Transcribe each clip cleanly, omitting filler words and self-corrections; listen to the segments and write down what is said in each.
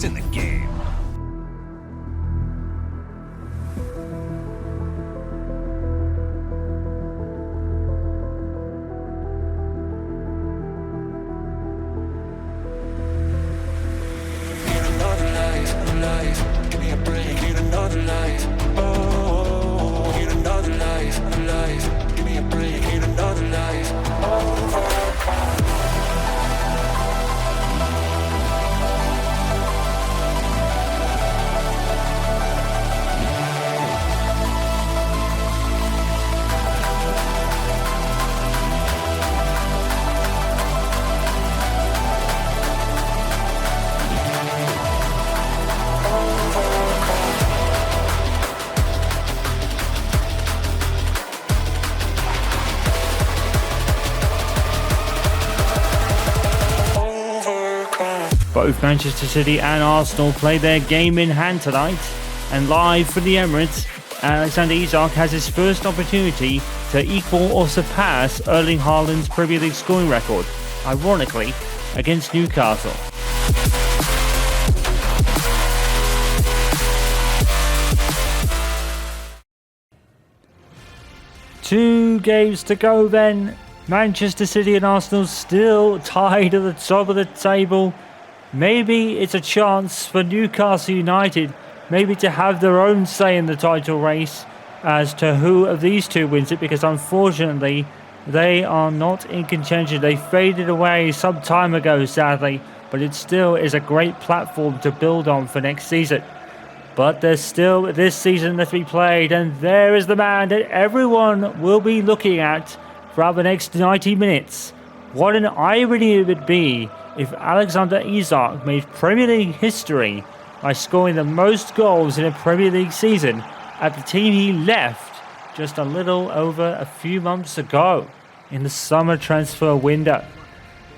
impact in the game. Give me a break, need another life. Oh, need another life. Give me a break, need another life. Both Manchester City and Arsenal play their game in hand tonight, and live from the Emirates, Alexander Isak has his first opportunity to equal or surpass Erling Haaland's Premier League scoring record, ironically, against Newcastle. Two games to go then. Manchester City and Arsenal still tied at the top of the table. Maybe it's a chance for Newcastle United maybe to have their own say in the title race as to who of these two wins it, because unfortunately they are not in contention. They faded away some time ago, sadly, but it still is a great platform to build on for next season. But there's still this season to be played, and there is the man that everyone will be looking at throughout the next 90 minutes. What an irony it would be if Alexander Isak made Premier League history by scoring the most goals in a Premier League season at the team he left just a little over a few months ago in the summer transfer window.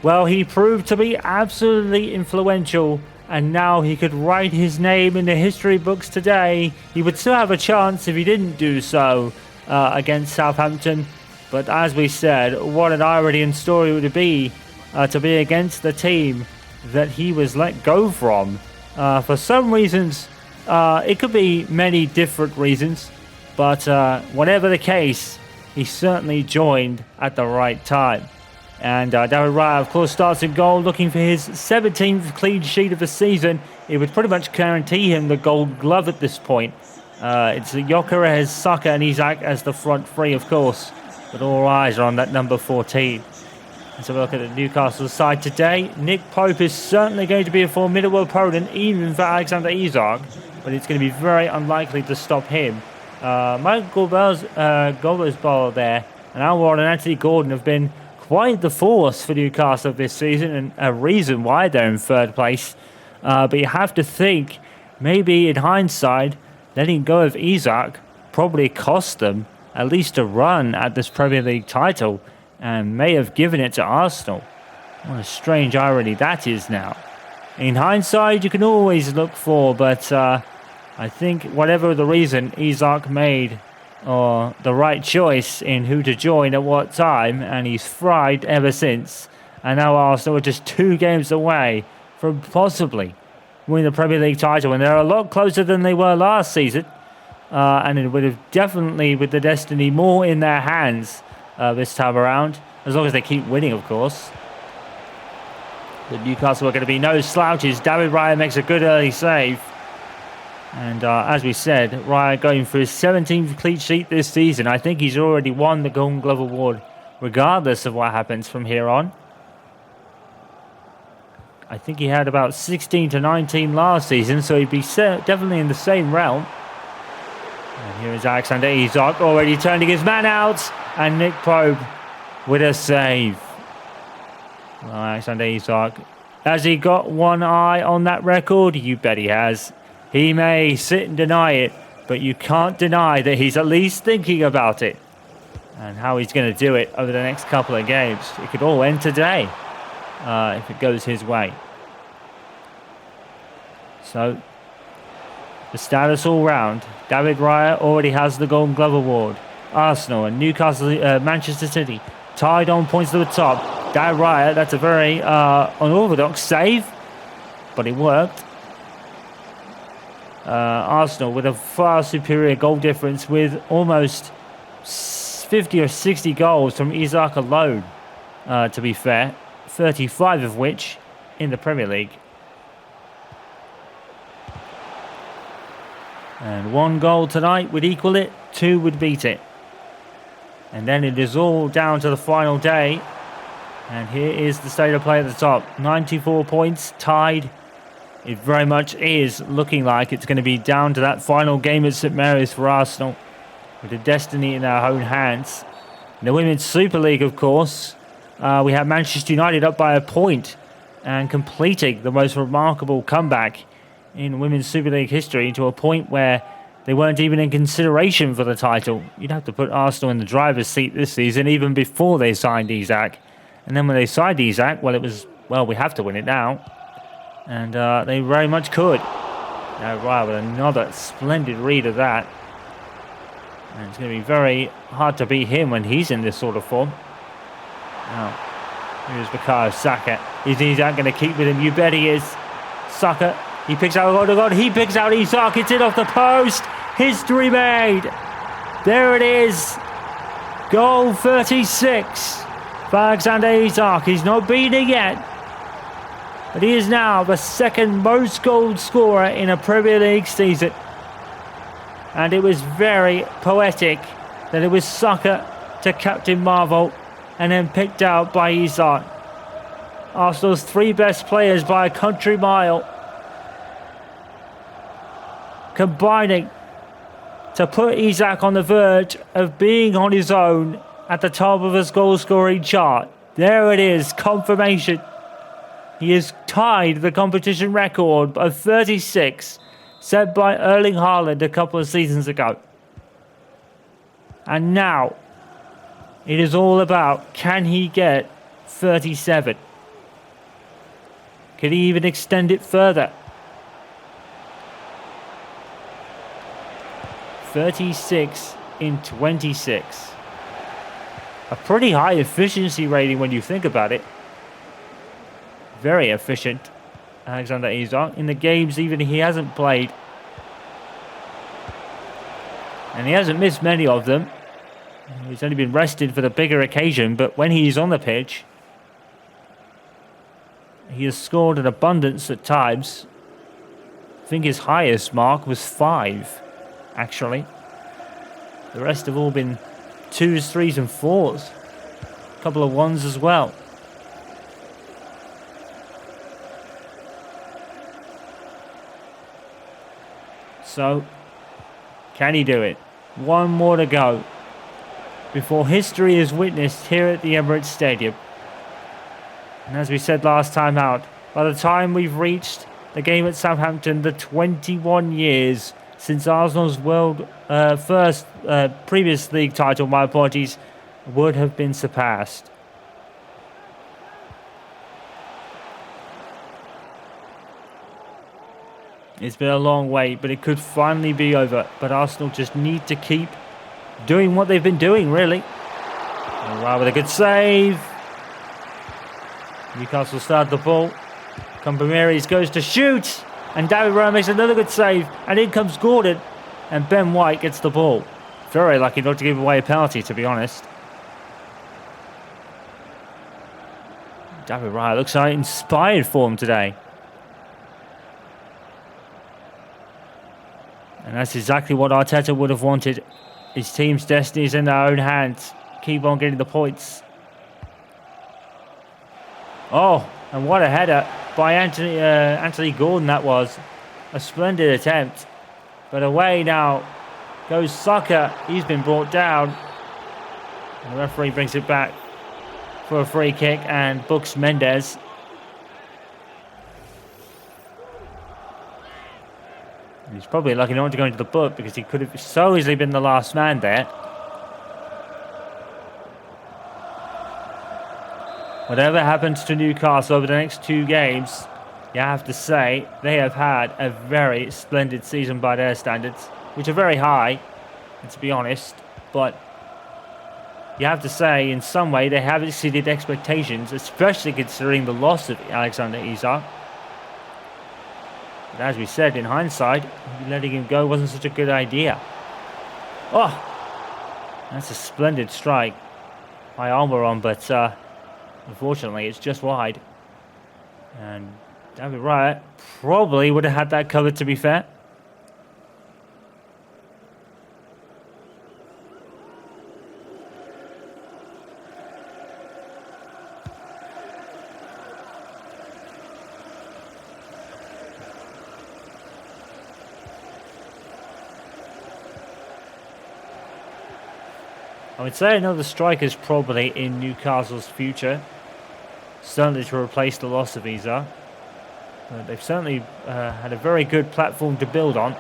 Well, he proved to be absolutely influential, and now he could write his name in the history books today. He would still have a chance if he didn't do so against Southampton. But as we said, what an irony and story would it be to be against the team that he was let go from. For some reasons, it could be many different reasons, but whatever the case, he certainly joined at the right time. And David Raya, of course, starts in goal, looking for his 17th clean sheet of the season. It would pretty much guarantee him the Gold Glove at this point. It's Gyökeres, Saka and Isak as the front three, of course, but all eyes are on that number 14. Let's have a look at the Newcastle side today. Nick Pope is certainly going to be a formidable opponent, even for Alexander Isak, but it's going to be very unlikely to stop him. Michael Gomez ball there, and Alward and Anthony Gordon have been quite the force for Newcastle this season, and a reason why they're in third place. But you have to think, maybe in hindsight, letting go of Isak probably cost them at least a run at this Premier League title, and may have given it to Arsenal. What a strange irony that is now. In hindsight, you can always look for, but I think whatever the reason, Isak made the right choice in who to join at what time, and he's thrived ever since. And now Arsenal are just 2 games away from possibly winning the Premier League title, and they're a lot closer than they were last season. And it would have definitely, with the destiny more in their hands this time around, as long as they keep winning, of course. The Newcastle are going to be no slouches. David Raya makes a good early save. And as we said, Raya going for his 17th clean sheet this season. I think he's already won the Golden Glove Award, regardless of what happens from here on. I think he had about 16 to 19 last season, so he'd be definitely in the same realm. And here is Alexander Isak already turning his man out, and Nick Pope with a save. Well, Alexander Isak, has he got one eye on that record? You bet he has. He may sit and deny it, but you can't deny that he's at least thinking about it. And how he's going to do it over the next couple of games. It could all end today if it goes his way. So, the status all round. David Raya already has the Golden Glove Award. Arsenal and Newcastle, Manchester City tied on points to the top. David Raya, that's a very unorthodox save, but it worked. Arsenal with a far superior goal difference with almost 50 or 60 goals from Isak alone, to be fair. 35 of which in the Premier League. And 1 goal tonight would equal it, 2 would beat it. And then it is all down to the final day. And here is the state of play at the top. 94 points, tied. It very much is looking like it's going to be down to that final game at St Mary's for Arsenal, with the destiny in our own hands. In the Women's Super League, of course, we have Manchester United up by a point and completing the most remarkable comeback in Women's Super League history, to a point where they weren't even in consideration for the title. You'd have to put Arsenal in the driver's seat this season, even before they signed Isak. And then when they signed Isak, well, it was, well, we have to win it now. And they very much could. Now, right, with another splendid read of that. And it's going to be very hard to beat him when he's in this sort of form. Now, here's Bukayo Saka. Is Isak going to keep with him? You bet he is. Saka, he picks out Odegaard. He picks out Isak. It's in off the post. History made. There it is. Goal 36 for Alexander Isak. He's not beaten yet, but he is now the second most goal scorer in a Premier League season. And it was very poetic that it was Saka to Captain Marvel and then picked out by Isak. Arsenal's 3 best players by a country mile, combining to put Isak on the verge of being on his own at the top of his goal-scoring chart. There it is, confirmation. He has tied the competition record of 36 set by Erling Haaland a couple of seasons ago. And now it is all about, can he get 37? Can he even extend it further? 36 in 26. A pretty high efficiency rating when you think about it. Very efficient, Alexander Isak, in the games even he hasn't played. And he hasn't missed many of them. He's only been rested for the bigger occasion, but when he's on the pitch, he has scored an abundance at times. I think his highest mark was 5, actually. The rest have all been 2s, 3s and 4s. A couple of 1s as well. So, can he do it? 1 more to go before history is witnessed here at the Emirates Stadium. And as we said last time out, by the time we've reached the game at Southampton, the 21 years since Arsenal's previous league title, my apologies, would have been surpassed. It's been a long wait, but it could finally be over. But Arsenal just need to keep doing what they've been doing, really. Right, with a good save. Newcastle start the ball. Campomares goes to shoot. And David Raya makes another good save. And in comes Gordon. And Ben White gets the ball. Very lucky not to give away a penalty, to be honest. David Raya looks like inspired form today. And that's exactly what Arteta would have wanted. His team's destiny is in their own hands. Keep on getting the points. Oh, and what a header by Anthony Gordon that was. A splendid attempt. But away now goes Saka. He's been brought down. And the referee brings it back for a free kick and books Mendes. He's probably lucky not to go into the book because he could have so easily been the last man there. Whatever happens to Newcastle over the next 2 games, you have to say they have had a very splendid season by their standards, which are very high, to be honest. But you have to say, in some way, they have exceeded expectations, especially considering the loss of Alexander Isak. But as we said, in hindsight, letting him go wasn't such a good idea. Oh, that's a splendid strike by Almiron, but unfortunately it's just wide. And David Raya probably would have had that covered, to be fair. I would say another striker is probably in Newcastle's future. Certainly to replace the loss of Isa. But they've certainly had a very good platform to build on.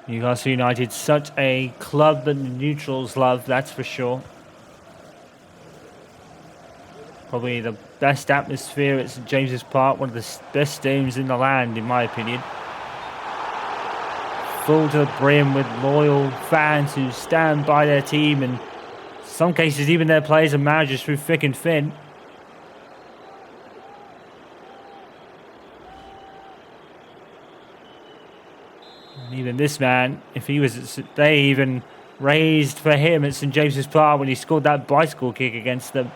Newcastle United, such a club that the neutrals love, that's for sure. Probably the best atmosphere at St James's Park, one of the best stadiums in the land, in my opinion. Full to the brim with loyal fans who stand by their team, and in some cases even their players and managers through thick and thin. And even this man, if he was, they even raised for him at St James's Park when he scored that bicycle kick against them.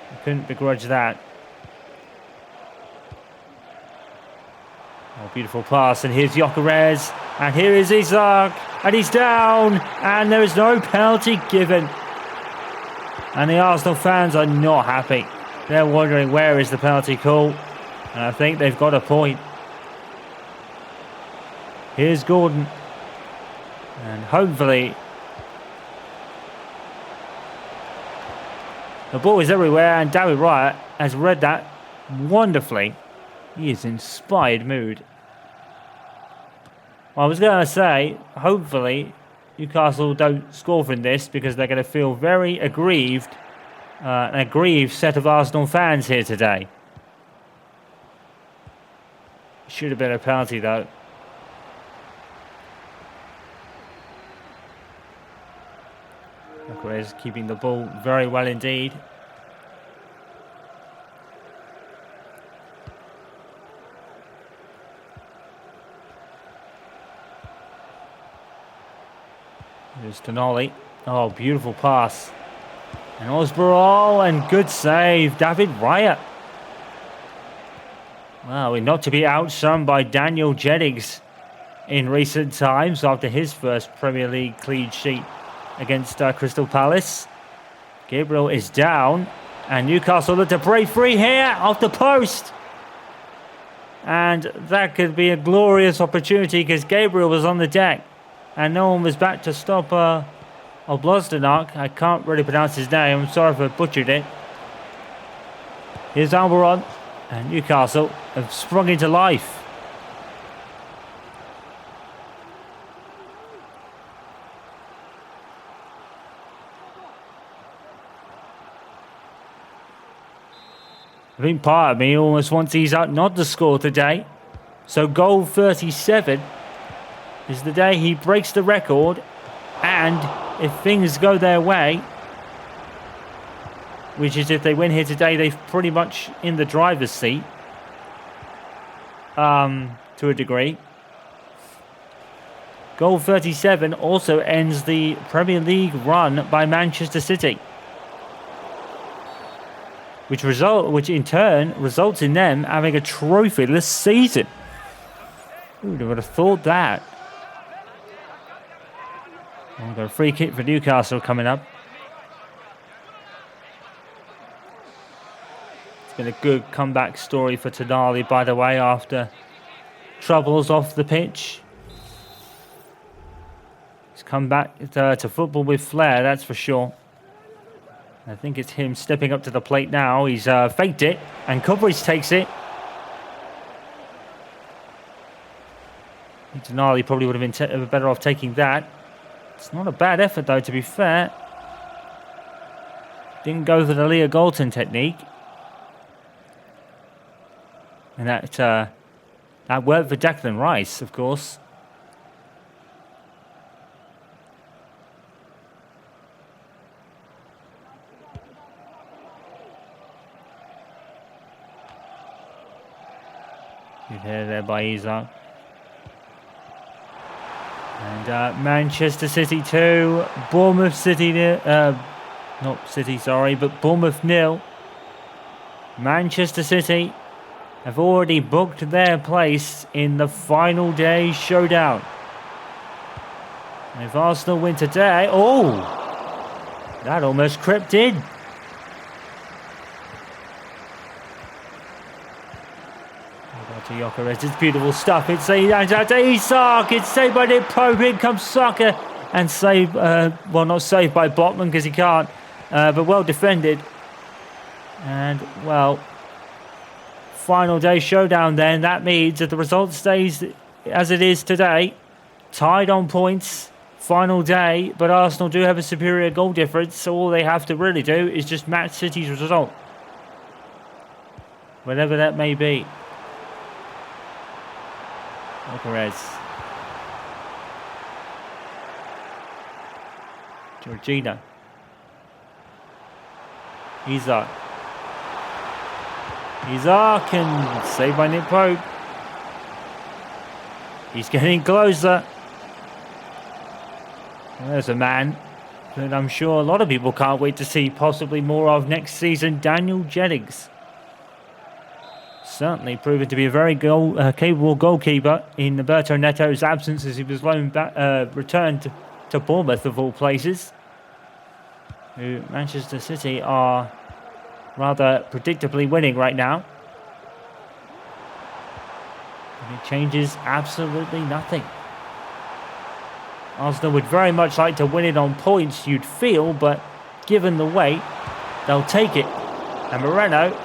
I couldn't begrudge that. Oh, beautiful pass, and here's Gyökeres, and here is Isak, and he's down, and there is no penalty given. And the Arsenal fans are not happy. They're wondering where is the penalty call, and I think they've got a point. Here's Gordon, and hopefully the ball is everywhere, and David Raya has read that wonderfully. He is in inspired mood. Well, I was going to say, hopefully, Newcastle don't score from this because they're going to feel very aggrieved. An aggrieved set of Arsenal fans here today. Should have been a penalty, though. Is keeping the ball very well indeed. There's Tonali. Oh, beautiful pass. And Osborough, and good save, David Raya. Well, we're not to be outshone by Daniel Jennings in recent times after his first Premier League clean sheet against Crystal Palace. Gabriel is down, and Newcastle look to break free here off the post. And that could be a glorious opportunity because Gabriel was on the deck and no one was back to stop Oblozdanak. I can't really pronounce his name. I'm sorry if I butchered it. Here's Almiron, and Newcastle have sprung into life. I think part of me almost wants Isak not to score today. So goal 37 is the day he breaks the record. And if things go their way, which is if they win here today, they're pretty much in the driver's seat. To a degree. Goal 37 also ends the Premier League run by Manchester City. Which in turn results in them having a trophy this season. Who would have thought that? We've got a free kick for Newcastle coming up. It's been a good comeback story for Tonali, by the way, after troubles off the pitch. He's come back to football with flair, that's for sure. I think it's him stepping up to the plate now. He's faked it, and coverage takes it. Tonali probably would have been better off taking that. It's not a bad effort, though, to be fair. Didn't go for the Leah Galton technique. And that That worked for Declan Rice, of course. Good header there by Isak. And Manchester City 2, Bournemouth City not City, sorry, but Bournemouth 0. Manchester City have already booked their place in the final day showdown. And if Arsenal win today, oh, that almost crept in. To Gyökeres, it's beautiful stuff. It's Isak. It's saved by Nick Pope. In comes Saka, and saved. Well, not saved by Botman because he can't, but well defended. And well, final day showdown. Then that means that the result stays as it is today, tied on points. Final day, but Arsenal do have a superior goal difference, so all they have to really do is just match City's result, whatever that may be. Gyökeres. Jorginho. Isak. Isak, and saved by Nick Pope. He's getting closer. There's a man that I'm sure a lot of people can't wait to see possibly more of next season, Daniel Jennings. Certainly proven to be a very capable goalkeeper in Roberto Neto's absence, as he was returned to Bournemouth of all places, who Manchester City are rather predictably winning right now. And it changes absolutely nothing. Arsenal would very much like to win it on points, you'd feel, but given the weight, they'll take it. And Moreno,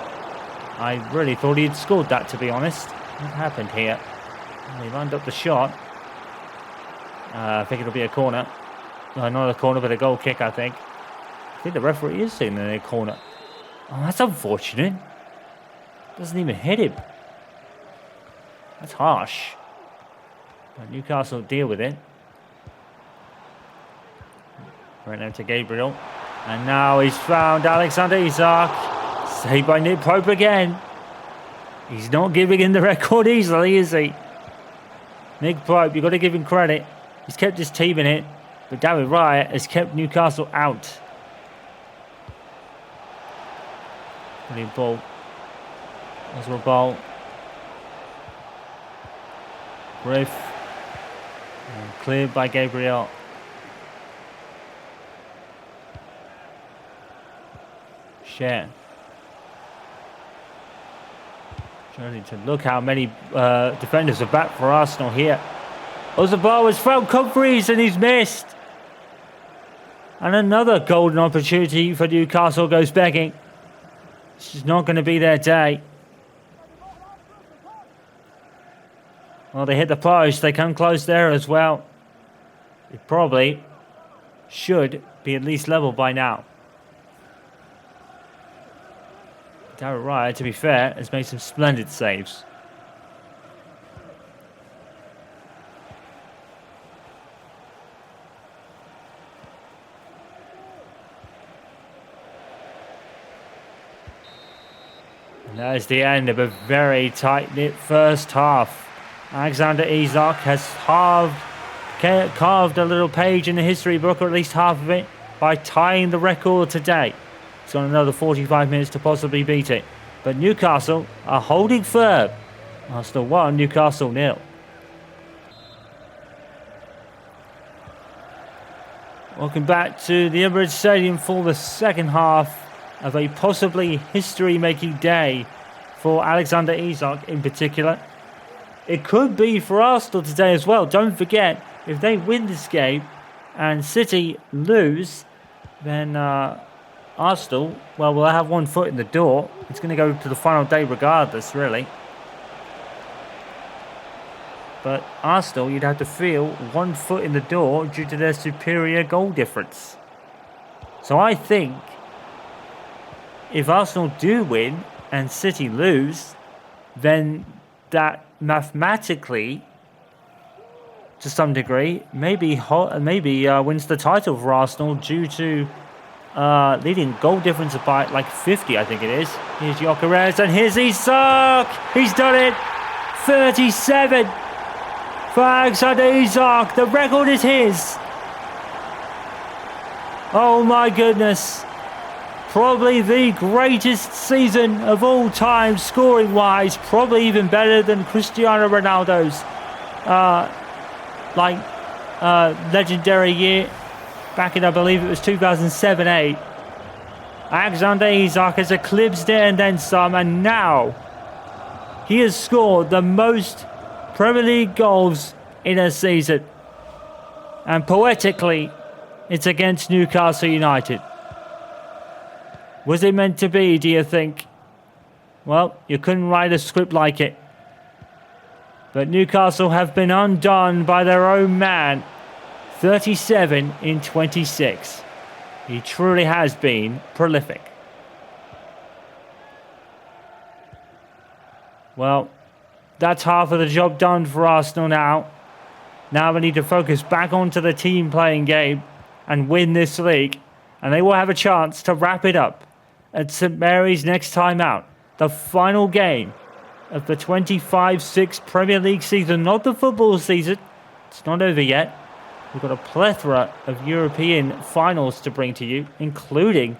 I really thought he'd scored that, to be honest. What happened here? Well, he lined up the shot. I think it'll be a corner. Not a corner, but a goal kick, I think. I think the referee is saying in a corner. Oh, that's unfortunate. Doesn't even hit him. That's harsh. But Newcastle deal with it. Right now to Gabriel. And now he's found Alexander Isak. Saved by Nick Pope again. He's not giving him the record easily, is he? Nick Pope, you've got to give him credit. He's kept his team in it. But David Raya has kept Newcastle out. Brilliant ball. Oswald ball. Griff. And cleared by Gabriel. Share. Trying to look how many defenders are back for Arsenal here. Ozabal has found Humphreys and he's missed. And another golden opportunity for Newcastle goes begging. This is not going to be their day. Well, they hit the post. They come close there as well. It probably should be at least level by now. David Raya, to be fair, has made some splendid saves. And that is the end of a very tight-knit first half. Alexander Isak has carved a little page in the history book, or at least half of it, by tying the record today. He's got another 45 minutes to possibly beat it. But Newcastle are holding firm. Arsenal 1, Newcastle 0. Welcome back to the Emirates Stadium for the second half of a possibly history-making day for Alexander Isak in particular. It could be for Arsenal today as well. Don't forget, if they win this game and City lose, then Arsenal, well, will have one foot in the door. It's going to go to the final day regardless, really. But Arsenal, you'd have to feel 1 foot in the door due to their superior goal difference. So I think if Arsenal do win and City lose, then that mathematically, to some degree, maybe wins the title for Arsenal due to leading goal difference by like 50, I think it is. Here's Gyökeres and here's Isak. He's done it. 37 for Alexander Isak. The record is his. Oh my goodness. Probably the greatest season of all time scoring-wise. Probably even better than Cristiano Ronaldo's legendary year back in, I believe it was 2007-8. Alexander Isak has eclipsed it and then some, and now he has scored the most Premier League goals in a season. And poetically, it's against Newcastle United. Was it meant to be, do you think? Well, you couldn't write a script like it. But Newcastle have been undone by their own man. 37 in 26. He truly has been prolific. Well, that's half of the job done for Arsenal now. Now we need to focus back onto the team playing game and win this league. And they will have a chance to wrap it up at St Mary's next time out. The final game of the 25-6 Premier League season, not the football season. It's not over yet. We've got a plethora of European finals to bring to you, including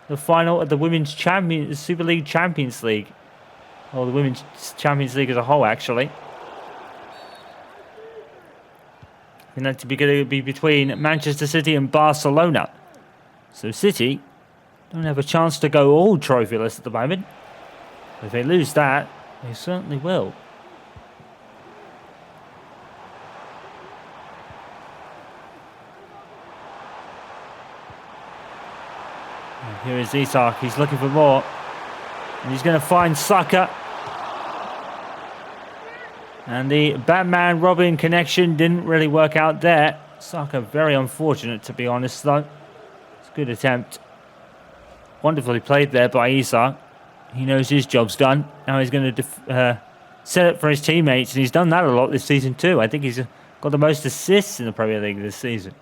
the final of the Super League Champions League. Or the Women's Champions League as a whole, actually. And that's going to be between Manchester City and Barcelona. So City don't have a chance to go all trophyless at the moment. If they lose that, they certainly will. And here is Isak. He's looking for more. And he's going to find Saka. And the Batman-Robin connection didn't really work out there. Saka very unfortunate, to be honest, though. It's a good attempt. Wonderfully played there by Isak. He knows his job's done. Now he's going to set it for his teammates, and he's done that a lot this season too. I think he's got the most assists in the Premier League this season.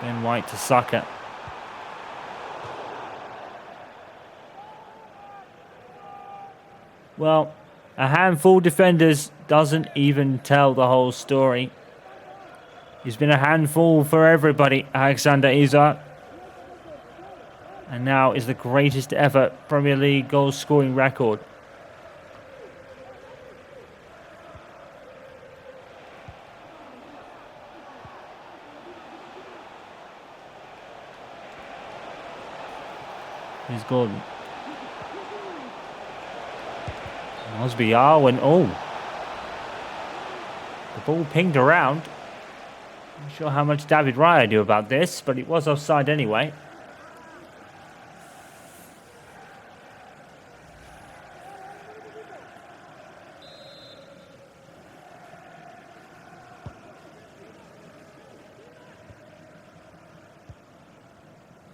Ben White to Saka. Well, a handful of defenders doesn't even tell the whole story. He's been a handful for everybody, Alexander Isak. And now is the greatest ever Premier League goal scoring record. Here's Gordon. Mosby Arwen. Oh. The ball pinged around. Not sure how much David Raya knew about this, but it was offside anyway.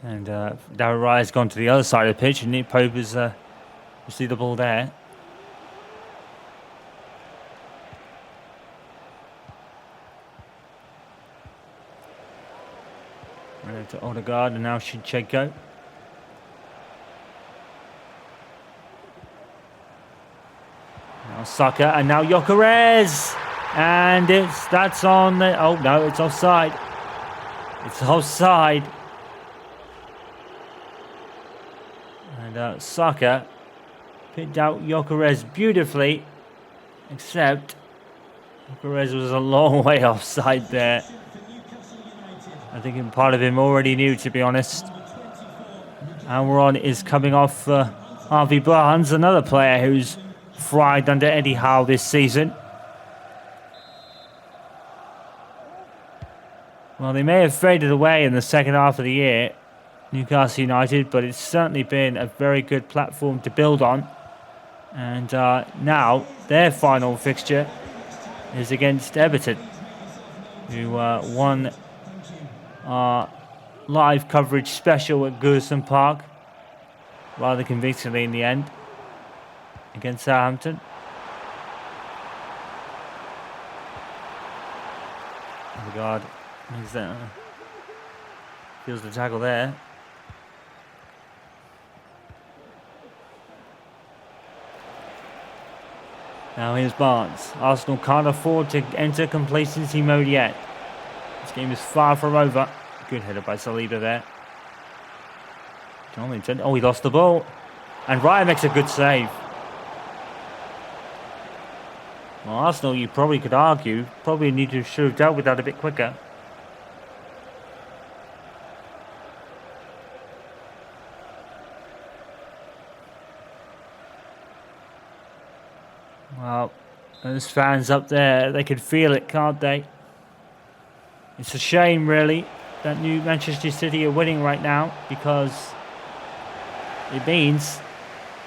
And David Raya's gone to the other side of the pitch, and Nick Pope has received the ball there. To Odegaard and now Zinchenko. Now Saka and now Gyökeres, and that's on the, oh no, it's offside. It's offside. And Saka picked out Gyökeres beautifully, except Gyökeres was a long way offside there. I think part of him already knew, to be honest. Almiron is coming off Harvey Barnes, another player who's fried under Eddie Howe this season. Well, they may have faded away in the second half of the year, Newcastle United, but it's certainly been a very good platform to build on. And now their final fixture is against Everton, who won our live coverage special at Goodison Park rather convincingly in the end against Southampton. Odegaard feels the tackle there. Now here's Barnes. Arsenal can't afford to enter complacency mode yet. This game is far from over. Good header by Saliba there. Oh, he lost the ball. And Ryan makes a good save. Well, Arsenal, you probably could argue, should have dealt with that a bit quicker. Well, those fans up there, they could feel it, can't they? It's a shame, really, that New Manchester City are winning right now, because it means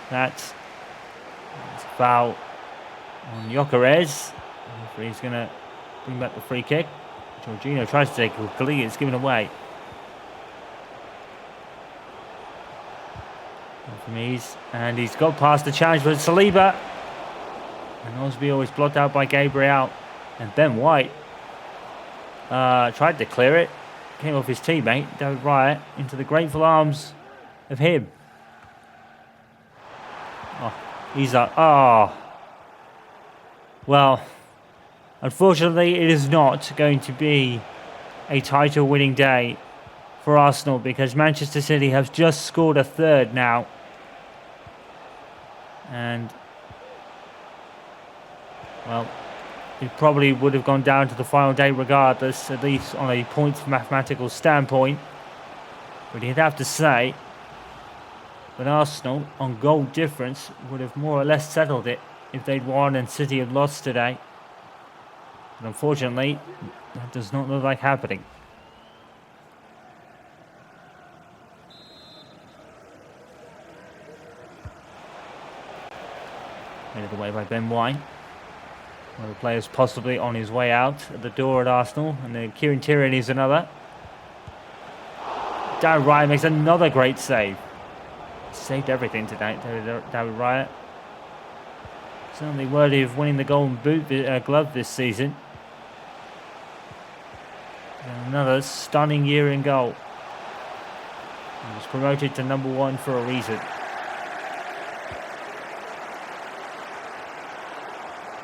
that it's a foul on Gyökeres. He's going to bring back the free kick. Jorginho tries to take it quickly. It's given away. And he's got past the challenge with Saliba. And Osby always blocked out by Gabriel. And Ben White tried to clear it. Came off his teammate, David Raya, into the grateful arms of him. Oh, well, unfortunately, it is not going to be a title-winning day for Arsenal, because Manchester City have just scored a third now. And, well, it probably would have gone down to the final day regardless, at least on a points mathematical standpoint. But you'd have to say that Arsenal, on goal difference, would have more or less settled it if they'd won and City had lost today. But unfortunately, that does not look like happening. Headed away by Ben White. One of the players possibly on his way out at the door at Arsenal. And then Kieran Tierney is another. David Raya makes another great save. Saved everything tonight, David Raya. Certainly worthy of winning the Golden Boot glove this season. And another stunning year in goal. He was promoted to number one for a reason.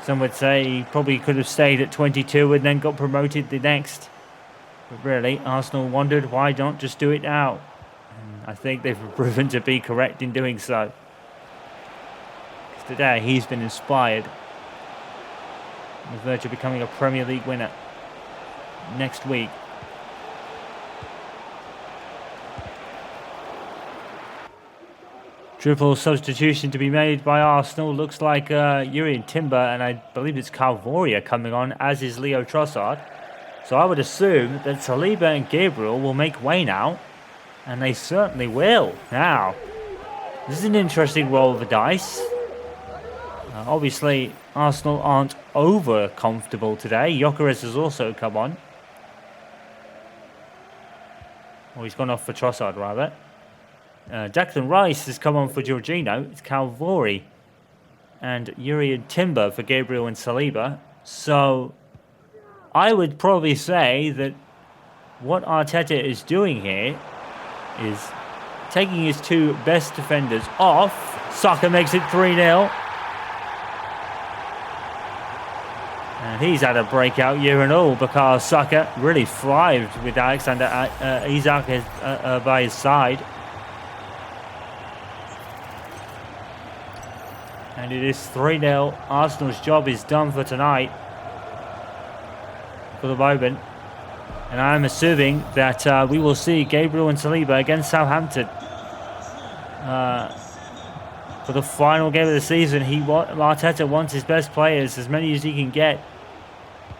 Some would say he probably could have stayed at 22 and then got promoted the next. But really, Arsenal wondered why not just do it now. And I think they've proven to be correct in doing so. Because today he's been inspired on the verge of becoming a Premier League winner next week. Triple substitution to be made by Arsenal. Looks like Jurrien Timber and I believe it's Calvoria coming on, as is Leo Trossard. So I would assume that Saliba and Gabriel will make way now. And they certainly will. Now, this is an interesting roll of the dice. Obviously, Arsenal aren't over comfortable today. Gyökeres has also come on. Or he's gone off for Trossard, rather. Declan Rice has come on for Jorginho. It's Calvori and Jurrien Timber for Gabriel and Saliba. So I would probably say that what Arteta is doing here is taking his two best defenders off. Saka makes it 3-0. And he's had a breakout year and all, because Saka really thrived with Alexander Isak by his side. And it is 3-0. Arsenal's job is done for tonight, for the moment. And I'm assuming that we will see Gabriel and Saliba against Southampton for the final game of the season. Arteta wants his best players, as many as he can get.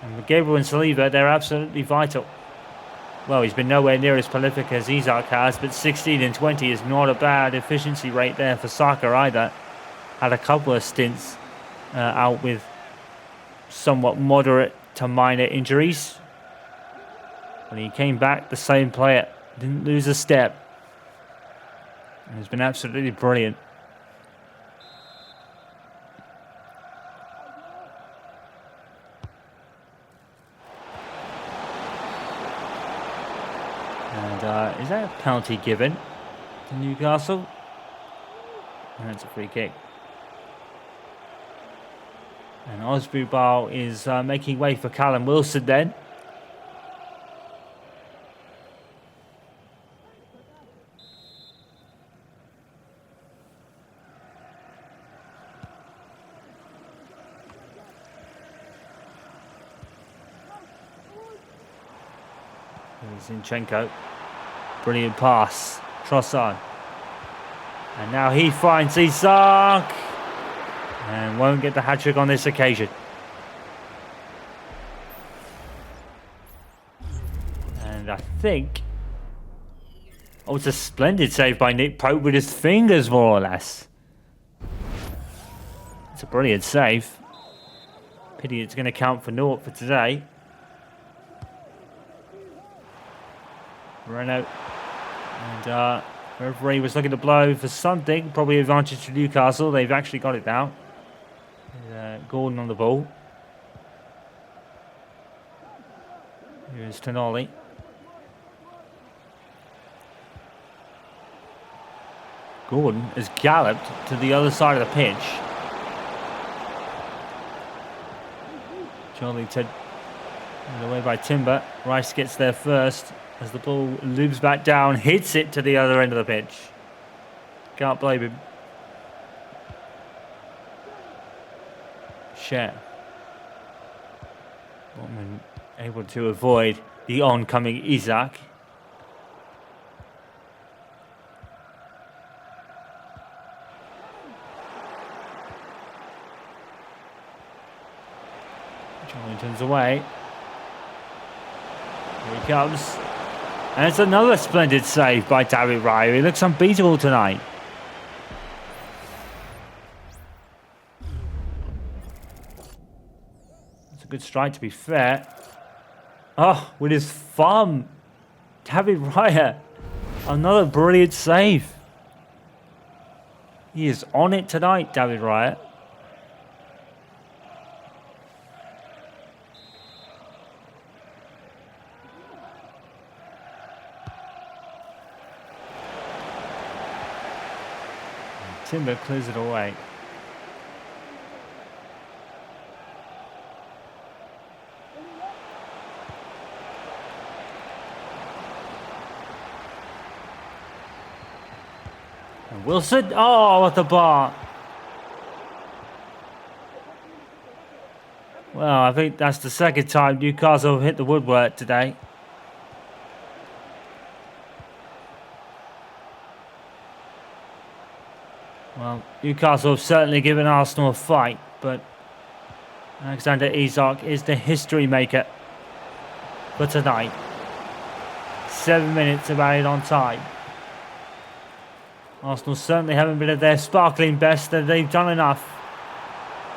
And with Gabriel and Saliba, they're absolutely vital. Well, he's been nowhere near as prolific as Isak has, but 16 and 20 is not a bad efficiency rate there for Saka either. Had a couple of stints out with somewhat moderate to minor injuries. When he came back, the same player. Didn't lose a step. And it's been absolutely brilliant. And is that a penalty given to Newcastle? And that's a free kick. And Osbubal is making way for Callum Wilson then. Zinchenko. Brilliant pass. Trossard. And now he finds Isak. And won't get the hat-trick on this occasion. And I think... Oh, it's a splendid save by Nick Pope with his fingers, more or less. It's a brilliant save. Pity it's going to count for naught for today. Renault. And referee was looking to blow for something. Probably advantage to Newcastle. They've actually got it now. Gordon on the ball. Here's Tonali. Gordon has galloped to the other side of the pitch. Charlie Ted away by Timber. Rice gets there first as the ball loops back down, hits it to the other end of the pitch. Can't blame him. Share. Botman able to avoid the oncoming Isak. Johnny turns away. Here he comes. And it's another splendid save by David Raya. He looks unbeatable tonight. It's a good strike, to be fair. Oh, with his thumb. David Raya. Another brilliant save. He is on it tonight, David Raya. Timber clears it away. And Wilson, oh, at the bar. Well, I think that's the second time Newcastle have hit the woodwork today. Well, Newcastle have certainly given Arsenal a fight, but Alexander Isak is the history maker for tonight. 7 minutes of added on time. Arsenal certainly haven't been at their sparkling best, that they've done enough.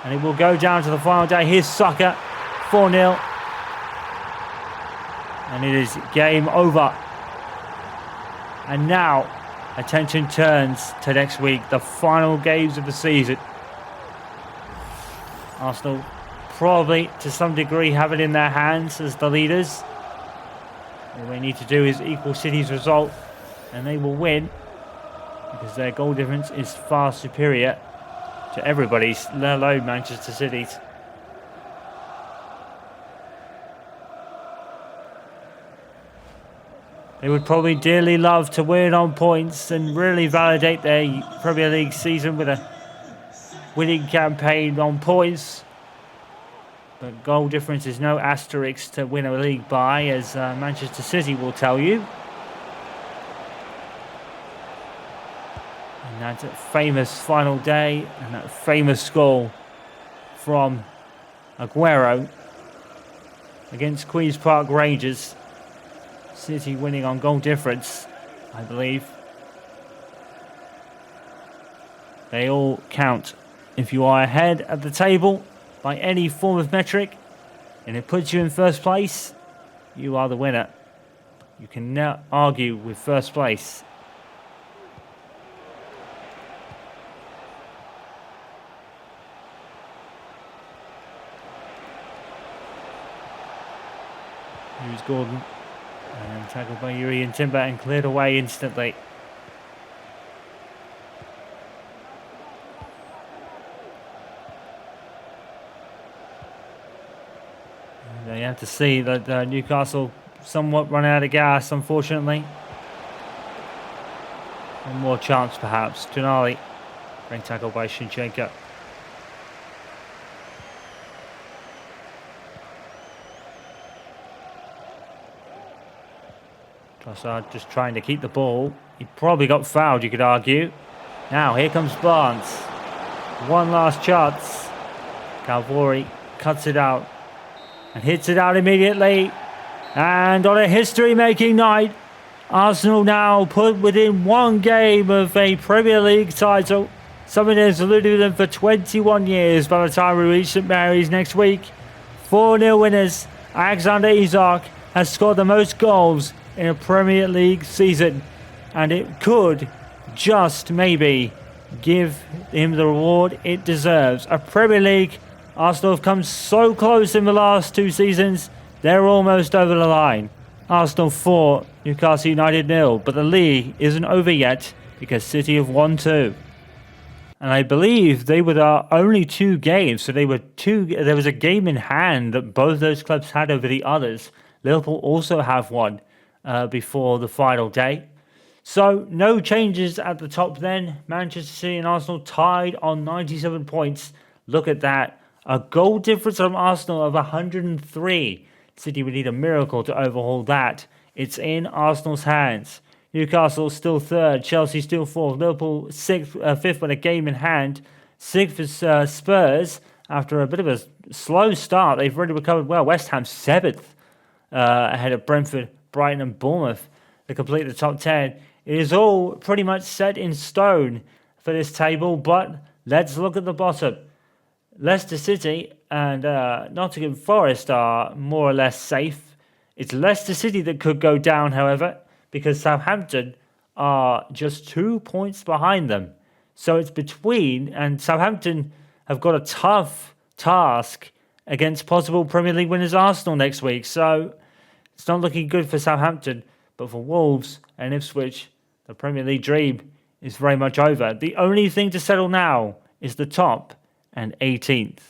And it will go down to the final day. Here's Saka, 4-0. And it is game over. And now attention turns to next week, the final games of the season. Arsenal probably to some degree have it in their hands as the leaders. All they need to do is equal City's result and they will win, because their goal difference is far superior to everybody's, let alone Manchester City's. They would probably dearly love to win on points and really validate their Premier League season with a winning campaign on points. But goal difference is no asterisk to win a league by, as Manchester City will tell you. And that famous final day and that famous goal from Aguero against Queen's Park Rangers. City winning on goal difference, I believe. They all count. If you are ahead at the table by any form of metric and it puts you in first place, you are the winner. You can now argue with first place. Here's Gordon. And tackled by Yuri and Timber and cleared away instantly. And you have to see that Newcastle somewhat run out of gas, unfortunately. One more chance, perhaps. Tonali. Great tackle by Shinchenko. Trossard just trying to keep the ball. He probably got fouled, you could argue. Now, here comes Barnes. One last chance. Calvori cuts it out and hits it out immediately. And on a history-making night, Arsenal now put within one game of a Premier League title. Something that has eluded them for 21 years by the time we reach St Mary's next week. 4-0 winners. Alexander Isak has scored the most goals in a Premier League season, and it could just maybe give him the reward it deserves. A Premier League. Arsenal have come so close in the last 2 seasons, they're almost over the line. Arsenal 4, Newcastle United 0, but the league isn't over yet because City have won 2. And I believe they were the only 2 games, so there was a game in hand that both those clubs had over the others. Liverpool also have one before the final day. So no changes at the top then. Manchester City and Arsenal tied on 97 points. Look at that. A goal difference from Arsenal of 103. City would need a miracle to overhaul that. It's in Arsenal's hands. Newcastle still 3rd. Chelsea still 4th. Liverpool 5th with a game in hand. 6th is Spurs. After a bit of a slow start, they've already recovered well. West Ham 7th ahead of Brentford, Brighton and Bournemouth to complete the top 10. It is all pretty much set in stone for this table, but let's look at the bottom. Leicester City and Nottingham Forest are more or less safe. It's Leicester City that could go down, however, because Southampton are just 2 points behind them. So it's between, and Southampton have got a tough task against possible Premier League winners Arsenal next week. So it's not looking good for Southampton, but for Wolves and Ipswich, the Premier League dream is very much over. The only thing to settle now is the top and 18th.